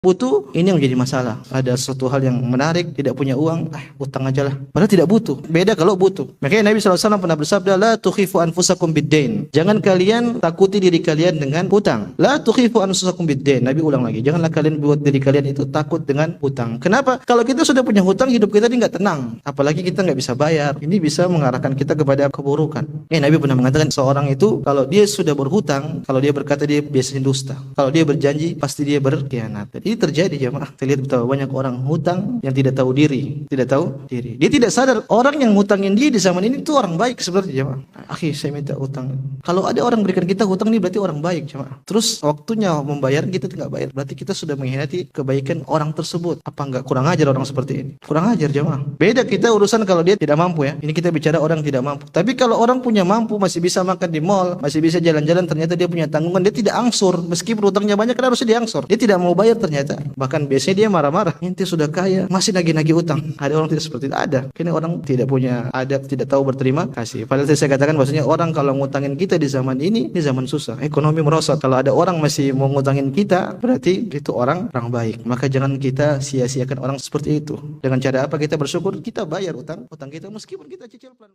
butuh, ini yang menjadi masalah. Ada suatu hal yang menarik, tidak punya uang, utang aja lah. Padahal tidak butuh. Beda kalau butuh. Makanya Nabi SAW pernah bersabda, la tukhifu anfusakum biddain. Jangan kalian takuti diri kalian dengan hutang. La tukhifu anfusakum biddain. Nabi ulang lagi, janganlah kalian buat diri kalian itu takut dengan hutang. Kenapa? Kalau kita sudah punya hutang, hidup kita ini nggak tenang. Apalagi kita nggak bisa bayar. Ini bisa mengarahkan kita kepada keburukan. Nabi pernah mengatakan, seorang itu kalau dia sudah berhutang, kalau dia berkata, dia biasanya dusta. Kalau dia berjanji, pasti dia berkhianat. Ini terjadi jemaah. Kita lihat betapa banyak orang hutang yang tidak tahu diri, Dia tidak sadar orang yang hutangin dia di zaman ini itu orang baik sebenarnya jemaah. Akhi, saya minta hutang. Kalau ada orang berikan kita hutang ini berarti orang baik jemaah. Terus waktunya membayar kita tidak bayar, berarti kita sudah mengkhianati kebaikan orang tersebut. Apa enggak kurang ajar orang seperti ini? Kurang ajar jemaah. Beda kita urusan kalau dia tidak mampu ya. Ini kita bicara orang tidak mampu. Tapi kalau orang punya mampu, masih bisa makan di mall, masih bisa jalan-jalan, ternyata dia punya tanggungan, dia tidak angsur meskipun hutangnya banyak, karena harusnya diangsur. Dia tidak mau bayar ternyata. Bahkan biasanya dia marah-marah. Ente sudah kaya, masih nagih-nagih utang. Ada orang tidak seperti itu? Ada. Kini orang tidak punya adab, tidak tahu berterima kasih. Padahal saya katakan bahwasanya orang kalau ngutangin kita di zaman ini zaman susah. Ekonomi merosot. Kalau ada orang masih mau ngutangin kita, berarti itu orang baik. Maka jangan kita sia-siakan orang seperti itu. Dengan cara apa kita bersyukur? Kita bayar utang kita meskipun kita cicil pelan.